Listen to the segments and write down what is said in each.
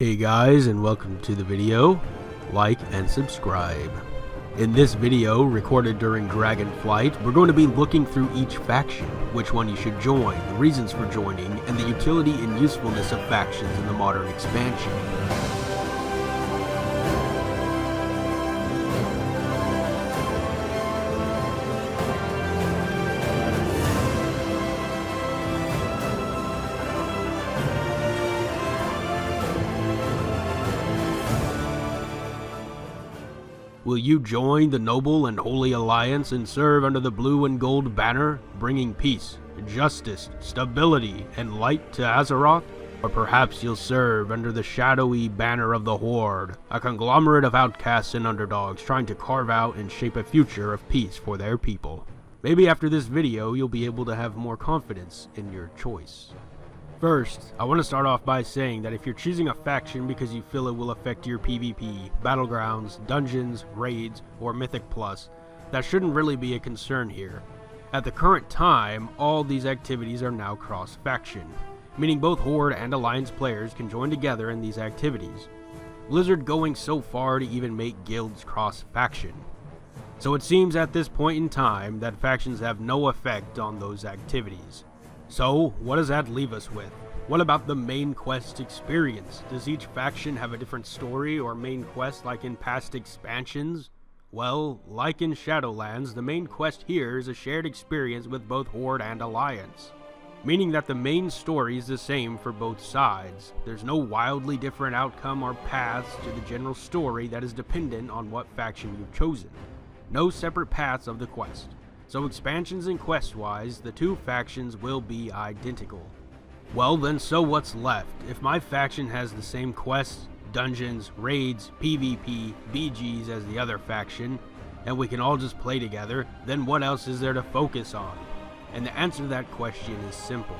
Hey guys, and welcome to the video. Like and subscribe. In this video, recorded during Dragonflight, we're going to be looking through each faction, which one you should join, the reasons for joining, and the utility and usefulness of factions in the modern expansion. Will you join the Noble and Holy Alliance and serve under the blue and gold banner, bringing peace, justice, stability, and light to Azeroth? Or perhaps you'll serve under the shadowy banner of the Horde, a conglomerate of outcasts and underdogs trying to carve out and shape a future of peace for their people. Maybe after this video, you'll be able to have more confidence in your choice. First, I want to start off by saying that if you're choosing a faction because you feel it will affect your PvP, battlegrounds, dungeons, raids, or Mythic Plus, that shouldn't really be a concern here. At the current time, all these activities are now cross-faction, meaning both Horde and Alliance players can join together in these activities. Blizzard going so far to even make guilds cross-faction. So it seems at this point in time that factions have no effect on those activities. So, what does that leave us with? What about the main quest experience? Does each faction have a different story or main quest like in past expansions? Well, like in Shadowlands, the main quest here is a shared experience with both Horde and Alliance, meaning that the main story is the same for both sides. There's no wildly different outcome or paths to the general story that is dependent on what faction you've chosen. No separate paths of the quest. So expansions and quest-wise, the two factions will be identical. Well then, so what's left? If my faction has the same quests, dungeons, raids, PvP, BGs as the other faction, and we can all just play together, then what else is there to focus on? And the answer to that question is simple.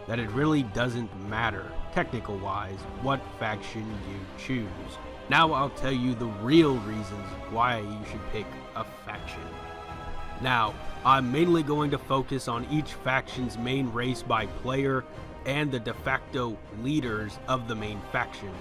That it really doesn't matter, technical-wise, what faction you choose. Now I'll tell you the real reasons why you should pick a faction. Now, I'm mainly going to focus on each faction's main race by player and the de facto leaders of the main factions.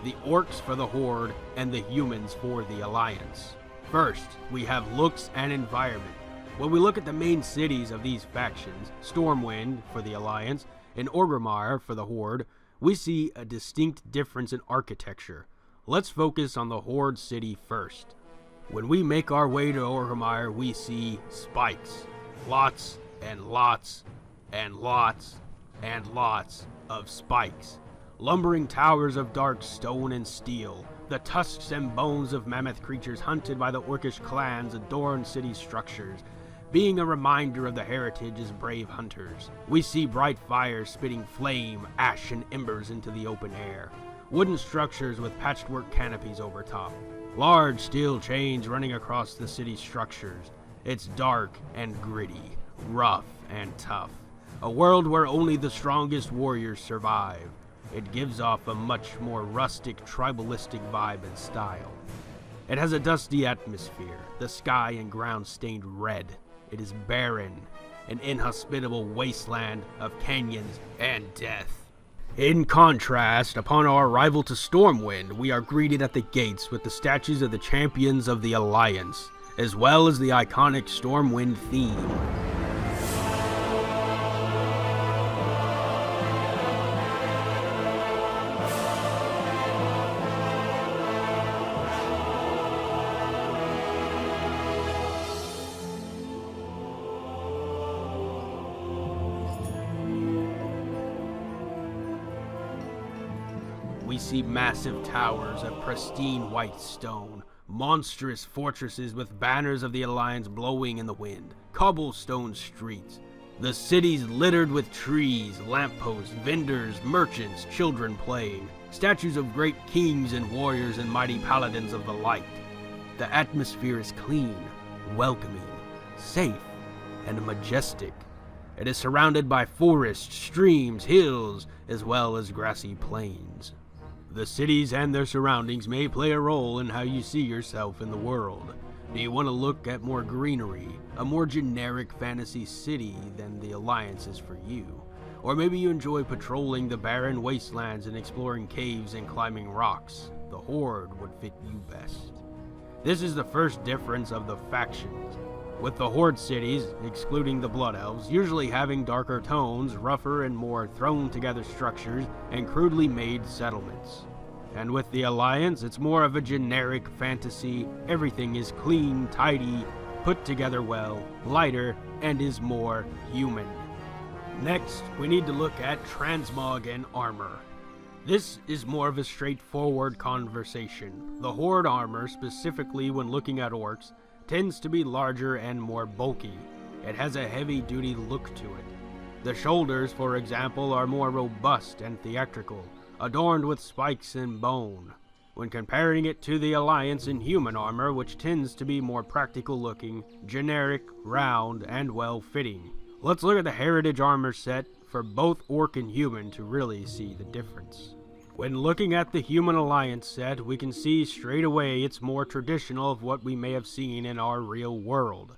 The orcs for the Horde and the humans for the Alliance. First, we have looks and environment. When we look at the main cities of these factions, Stormwind for the Alliance and Orgrimmar for the Horde, we see a distinct difference in architecture. Let's focus on the Horde city first. When we make our way to Orgrimmar, we see spikes. Lots and lots and lots and lots of spikes. Lumbering towers of dark stone and steel. The tusks and bones of mammoth creatures hunted by the orcish clans adorn city structures, being a reminder of the heritage as brave hunters. We see bright fires spitting flame, ash, and embers into the open air. Wooden structures with patchwork canopies over top. Large steel chains running across the city structures. It's dark and gritty, rough and tough. A world where only the strongest warriors survive. It gives off a much more rustic, tribalistic vibe and style. It has a dusty atmosphere, the sky and ground stained red. It is barren, an inhospitable wasteland of canyons and death. In contrast, upon our arrival to Stormwind, we are greeted at the gates with the statues of the champions of the Alliance, as well as the iconic Stormwind theme. We see massive towers of pristine white stone, monstrous fortresses with banners of the Alliance blowing in the wind, cobblestone streets. The city's littered with trees, lampposts, vendors, merchants, children playing, statues of great kings and warriors and mighty paladins of the light. The atmosphere is clean, welcoming, safe, and majestic. It is surrounded by forests, streams, hills, as well as grassy plains. The cities and their surroundings may play a role in how you see yourself in the world. Do you want to look at more greenery, a more generic fantasy city than the Alliance is for you? Or maybe you enjoy patrolling the barren wastelands and exploring caves and climbing rocks. The Horde would fit you best. This is the first difference of the factions, with the Horde cities, excluding the Blood Elves, usually having darker tones, rougher and more thrown together structures, and crudely made settlements. And with the Alliance, it's more of a generic fantasy. Everything is clean, tidy, put together well, lighter, and is more human. Next, we need to look at transmog and armor. This is more of a straightforward conversation. The Horde armor, specifically when looking at orcs, tends to be larger and more bulky. It has a heavy-duty look to it. The shoulders, for example, are more robust and theatrical, adorned with spikes and bone. When comparing it to the Alliance in human armor, which tends to be more practical looking, generic, round, and well-fitting. Let's look at the heritage armor set for both orc and human to really see the difference. When looking at the human Alliance set, we can see straight away it's more traditional of what we may have seen in our real world.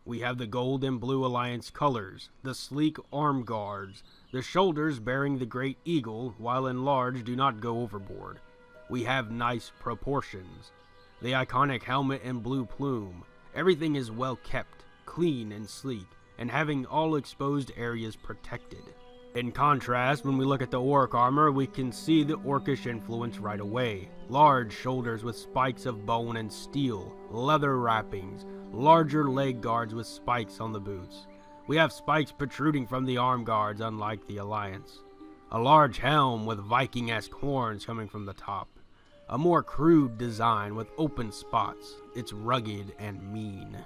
We have the gold and blue Alliance colors, the sleek arm guards, the shoulders bearing the great eagle, while enlarged do not go overboard. We have nice proportions. The iconic helmet and blue plume. Everything is well kept, clean and sleek, and having all exposed areas protected. In contrast, when we look at the orc armor, we can see the orcish influence right away. Large shoulders with spikes of bone and steel, leather wrappings, larger leg guards with spikes on the boots. We have spikes protruding from the arm guards, unlike the Alliance. A large helm with Viking-esque horns coming from the top. A more crude design with open spots. It's rugged and mean.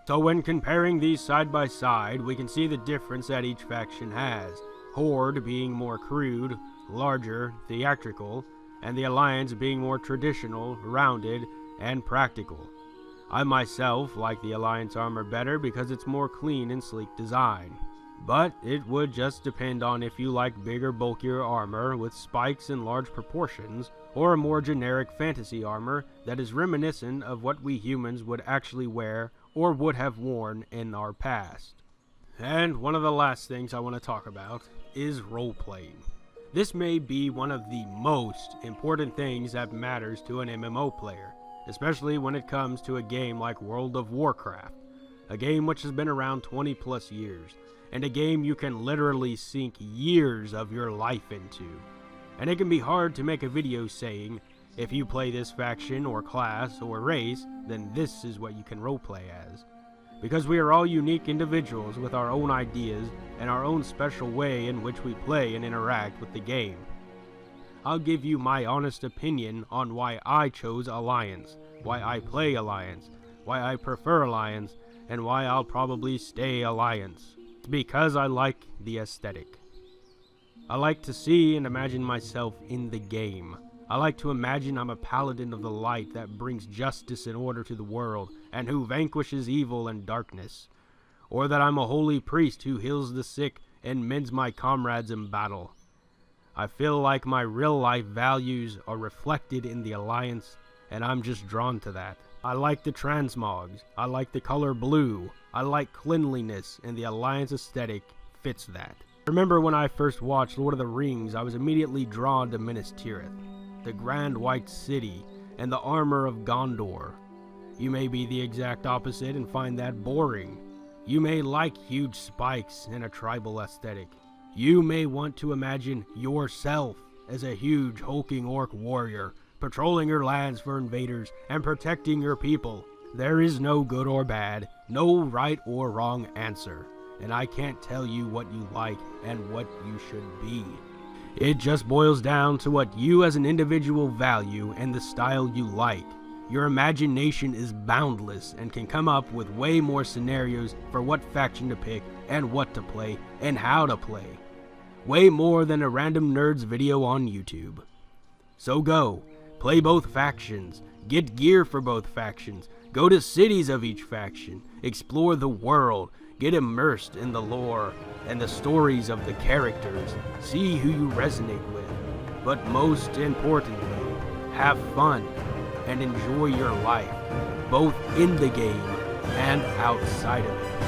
So when comparing these side by side, we can see the difference that each faction has. Horde being more crude, larger, theatrical, and the Alliance being more traditional, rounded, and practical. I myself like the Alliance armor better because it's more clean and sleek design. But it would just depend on if you like bigger, bulkier armor with spikes in large proportions, or a more generic fantasy armor that is reminiscent of what we humans would actually wear or would have worn in our past. And one of the last things I want to talk about is role-playing. This may be one of the most important things that matters to an MMO player, especially when it comes to a game like World of Warcraft, a game which has been around 20 plus years, and a game you can literally sink years of your life into. And it can be hard to make a video saying, if you play this faction or class or race, then this is what you can roleplay as. Because we are all unique individuals with our own ideas and our own special way in which we play and interact with the game. I'll give you my honest opinion on why I chose Alliance, why I play Alliance, why I prefer Alliance, and why I'll probably stay Alliance. It's because I like the aesthetic. I like to see and imagine myself in the game. I like to imagine I'm a paladin of the light that brings justice and order to the world, and who vanquishes evil and darkness. Or that I'm a holy priest who heals the sick and mends my comrades in battle. I feel like my real-life values are reflected in the Alliance, and I'm just drawn to that. I like the transmogs, I like the color blue, I like cleanliness, and the Alliance aesthetic fits that. Remember when I first watched Lord of the Rings, I was immediately drawn to Minas Tirith, the Grand White City, and the armor of Gondor. You may be the exact opposite and find that boring. You may like huge spikes and a tribal aesthetic. You may want to imagine yourself as a huge hulking orc warrior, patrolling your lands for invaders and protecting your people. There is no good or bad, no right or wrong answer, and I can't tell you what you like and what you should be. It just boils down to what you as an individual value and the style you like. Your imagination is boundless and can come up with way more scenarios for what faction to pick and what to play and how to play. Way more than a random nerd's video on YouTube. So go, play both factions, get gear for both factions, go to cities of each faction, explore the world, get immersed in the lore and the stories of the characters, see who you resonate with, but most importantly, have fun and enjoy your life, both in the game and outside of it.